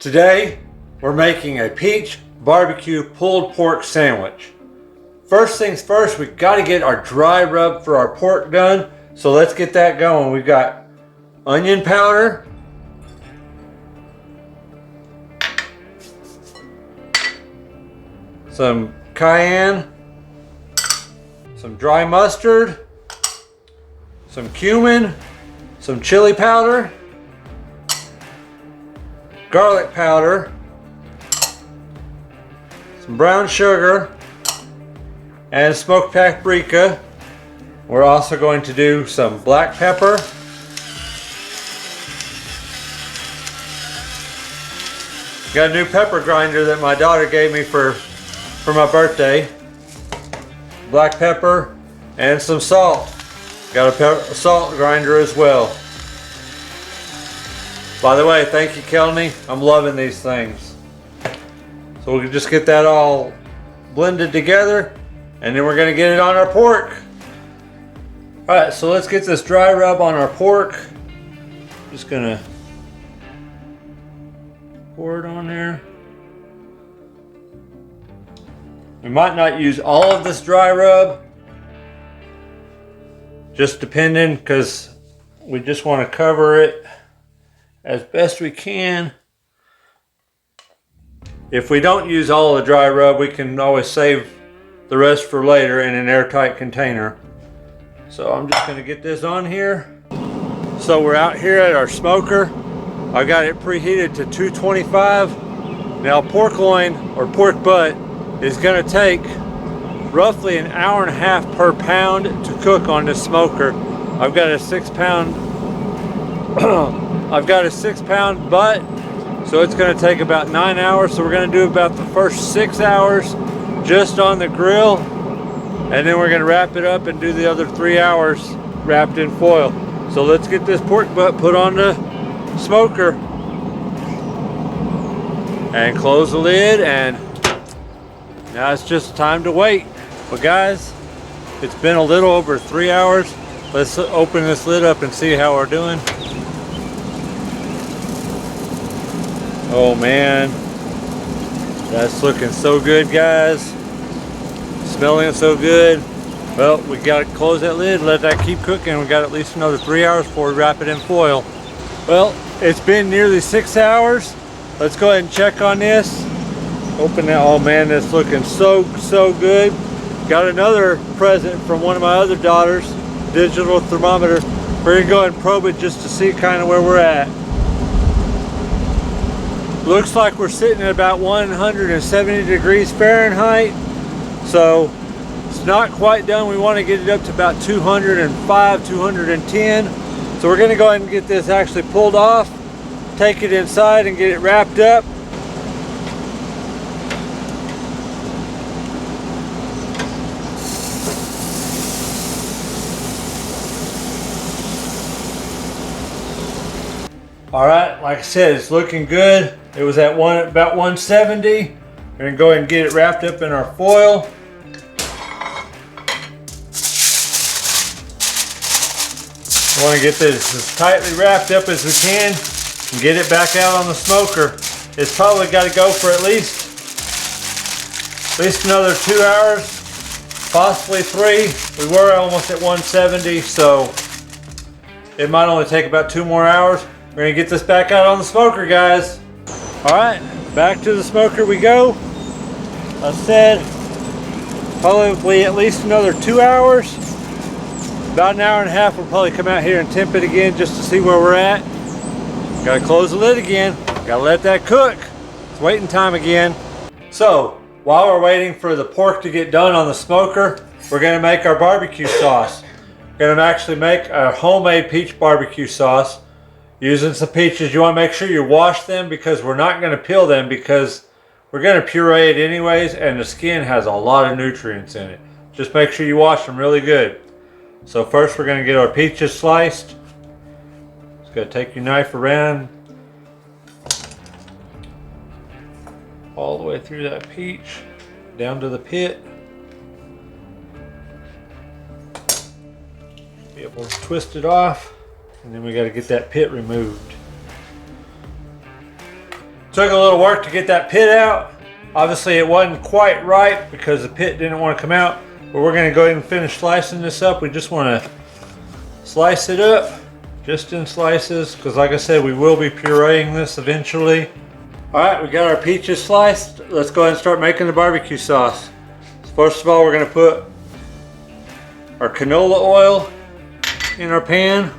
Today, we're making a peach barbecue pulled pork sandwich. First things first, we got to get our dry rub for our pork done. So let's get that going. We've got onion powder, some cayenne, some dry mustard, some cumin, some chili powder, garlic powder, some brown sugar, and smoked paprika. We're also going to do some black pepper, got a new pepper grinder that my daughter gave me for my birthday. Black pepper and some salt. Got a salt grinder as well. By the way, thank you, Kelly. I'm loving these things. So we can just get that all blended together, and then we're going to get it on our pork. All right, so let's get this dry rub on our pork. Just going to pour it on there. We might not use all of this dry rub, just depending, because we just want to cover it as best we can. If we don't use all of the dry rub, we can always save the rest for later in an airtight container. So I'm just going to get this on here. So we're out here at our smoker. I got it preheated to 225. Now pork loin or pork butt is going to take roughly an hour and a half per pound to cook on this smoker. I've got a 6-pound I've got a 6-pound butt, so it's going to take about 9 hours. So we're going to do about the first 6 hours just on the grill, and then we're going to wrap it up and do the other 3 hours wrapped in foil. So let's get this pork butt put on the smoker and close the lid, and now it's just time to wait. Well guys, it's been a little over 3 hours. Let's open this lid up and see how we're doing. Oh man, that's looking so good, guys. Smelling so good. Well, we got to close that lid, let that keep cooking. We got at least another 3 hours before we wrap it in foil. Well, it's been nearly 6 hours. Let's go ahead and check on this. Open that. Oh man, that's looking so good. Got another present from one of my other daughters, digital thermometer. We're gonna go ahead and probe it just to see kind of where we're at. Looks like we're sitting at about 170 degrees Fahrenheit. So it's not quite done. We want to get it up to about 205, 210. So we're gonna go ahead and get this actually pulled off, take it inside and get it wrapped up. All right, like I said, it's looking good. It was at about 170. We're gonna go ahead and get it wrapped up in our foil. We want to get this as tightly wrapped up as we can and get it back out on the smoker. It's probably got to go for at least another 2 hours, possibly 3. We were almost at 170, so it might only take about 2 more hours. We're gonna get this back out on the smoker, guys. All right, back to the smoker we go. I said probably at least another 2 hours. About an hour and a half, we'll probably come out here and temp it again just to see where we're at. Gotta close the lid again. Gotta let that cook. It's waiting time again. So while we're waiting for the pork to get done on the smoker, we're gonna make our barbecue sauce. We're gonna actually make a homemade peach barbecue sauce. Using some peaches, you want to make sure you wash them, because we're not going to peel them, because we're going to puree it anyways, and the skin has a lot of nutrients in it. Just make sure you wash them really good. So first we're going to get our peaches sliced. Just got to take your knife around all the way through that peach down to the pit. Be able to twist it off. And then we got to get that pit removed. Took a little work to get that pit out. Obviously it wasn't quite right because the pit didn't want to come out, but we're gonna go ahead and finish slicing this up. We just wanna slice it up, just in slices, because like I said, we will be pureeing this eventually. All right, we got our peaches sliced. Let's go ahead and start making the barbecue sauce. First of all, we're gonna put our canola oil in our pan,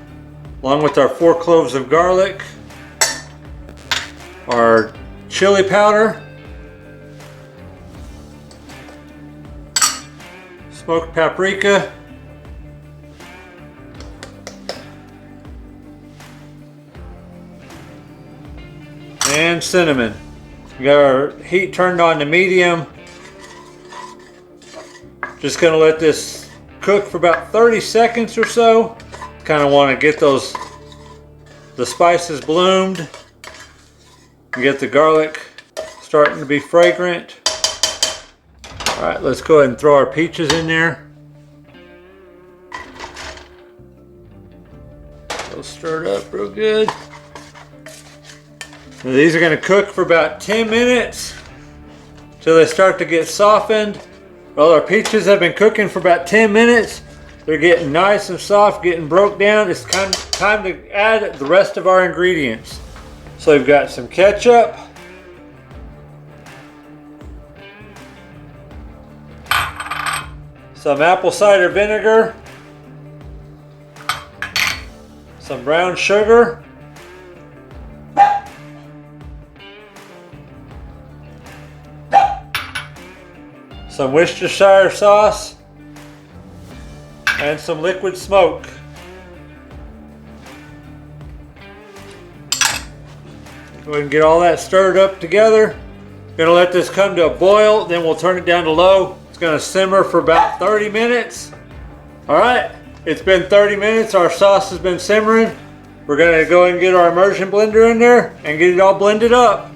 along with our 4 cloves of garlic, our chili powder, smoked paprika, and cinnamon. We got our heat turned on to medium. Just gonna let this cook for about 30 seconds or so. Kind of want to get the spices bloomed. Get the garlic starting to be fragrant. All right, let's go ahead and throw our peaches in there. They'll stir it up real good. Now these are going to cook for about 10 minutes till they start to get softened. Well, our peaches have been cooking for about 10 minutes. They're getting nice and soft, getting broke down. It's time to add the rest of our ingredients. So we've got some ketchup, some apple cider vinegar, some brown sugar, some Worcestershire sauce, and some liquid smoke. Go ahead and get all that stirred up together. Gonna let this come to a boil, then we'll turn it down to low. It's gonna simmer for about 30 minutes. All right, it's been 30 minutes. Our sauce has been simmering. We're gonna go ahead and get our immersion blender in there and get it all blended up.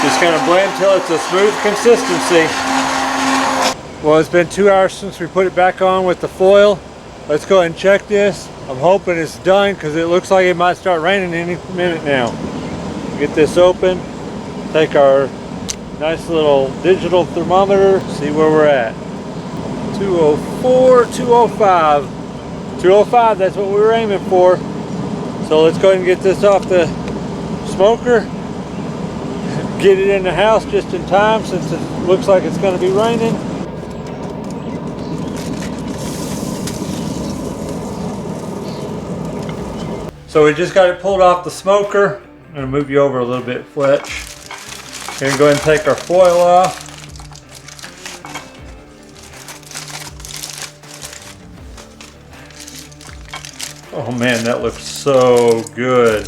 Just gonna blend till it's a smooth consistency. Well, it's been 2 hours since we put it back on with the foil. Let's go ahead and check this. I'm hoping it's done because it looks like it might start raining any minute now. Get this open, take our nice little digital thermometer, see where we're at. 204, 205. 205, that's what we were aiming for. So let's go ahead and get this off the smoker. Get it in the house just in time since it looks like it's going to be raining. So we just got it pulled off the smoker. I'm going to move you over a little bit, Fletch. We're going to go ahead and take our foil off. Oh man, that looks so good.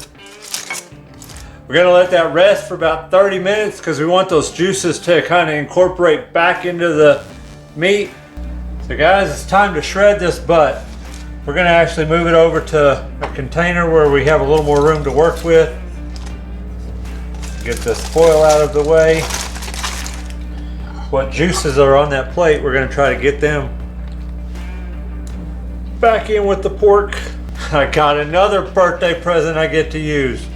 We're going to let that rest for about 30 minutes because we want those juices to kind of incorporate back into the meat. So guys, it's time to shred this butt. We're going to actually move it over to a container where we have a little more room to work with. Get this foil out of the way. What juices are on that plate, we're going to try to get them back in with the pork. I got another birthday present I get to use.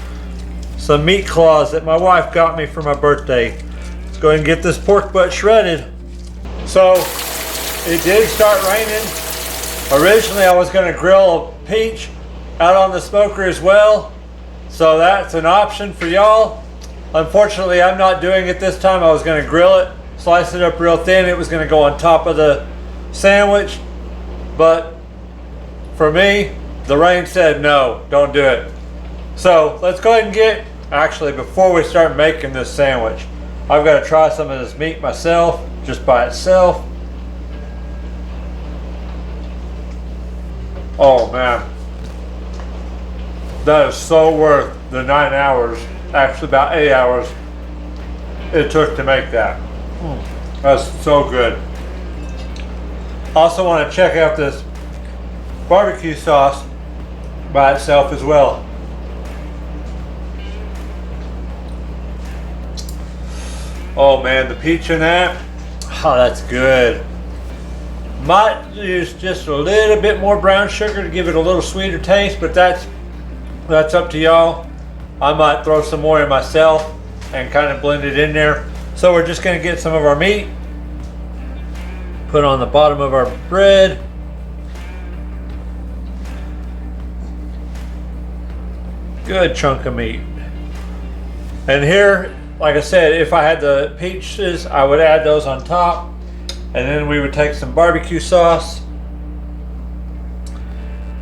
Some meat claws that my wife got me for my birthday. Let's go ahead and get this pork butt shredded. So it did start raining. Originally I was going to grill a peach out on the smoker as well. So that's an option for y'all. Unfortunately I'm not doing it this time. I was going to grill it, slice it up real thin. It was going to go on top of the sandwich. But for me, the rain said no, don't do it. So let's go ahead and get, actually before we start making this sandwich, I've got to try some of this meat myself, just by itself. Oh man, that is so worth the 9 hours, actually about 8 hours it took to make that. That's so good. Also want to check out this barbecue sauce by itself as well. Oh man, the peach in that, oh that's good. Might use just a little bit more brown sugar to give it a little sweeter taste, but that's That's up to y'all. I might throw some more in myself and kind of blend it in there. So we're just gonna get some of our meat, put on the bottom of our bread. Good chunk of meat. And here, like I said, if I had the peaches, I would add those on top. And then we would take some barbecue sauce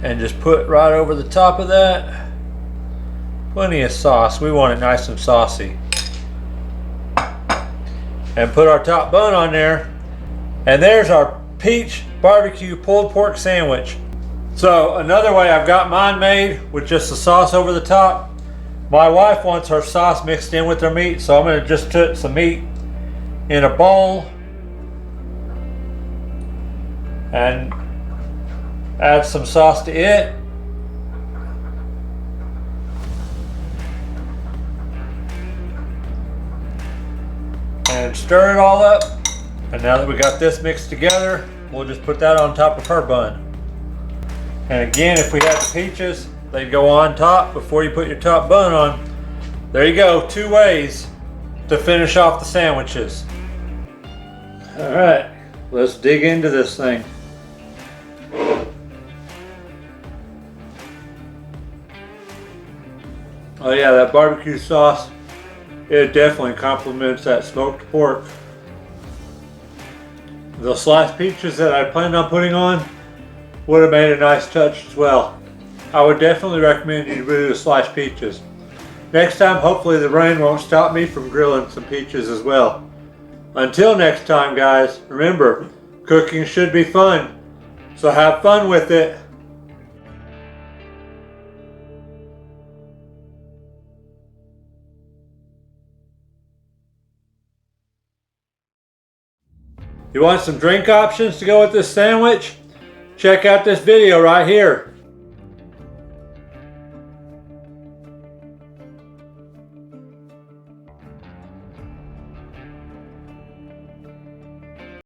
and just put right over the top of that. Plenty of sauce. We want it nice and saucy. And put our top bun on there. And there's our peach barbecue pulled pork sandwich. So another way I've got mine made with just the sauce over the top. My wife wants her sauce mixed in with her meat, so I'm going to just put some meat in a bowl and add some sauce to it. And stir it all up. And now that we got this mixed together, we'll just put that on top of her bun. And again, if we had the peaches, they'd go on top before you put your top bun on. There you go, 2 ways to finish off the sandwiches. All right, let's dig into this thing. Oh yeah, that barbecue sauce, it definitely complements that smoked pork. The sliced peaches that I planned on putting on would have made a nice touch as well. I would definitely recommend you do the sliced peaches. Next time, hopefully the rain won't stop me from grilling some peaches as well. Until next time, guys, remember, cooking should be fun, so have fun with it. You want some drink options to go with this sandwich? Check out this video right here.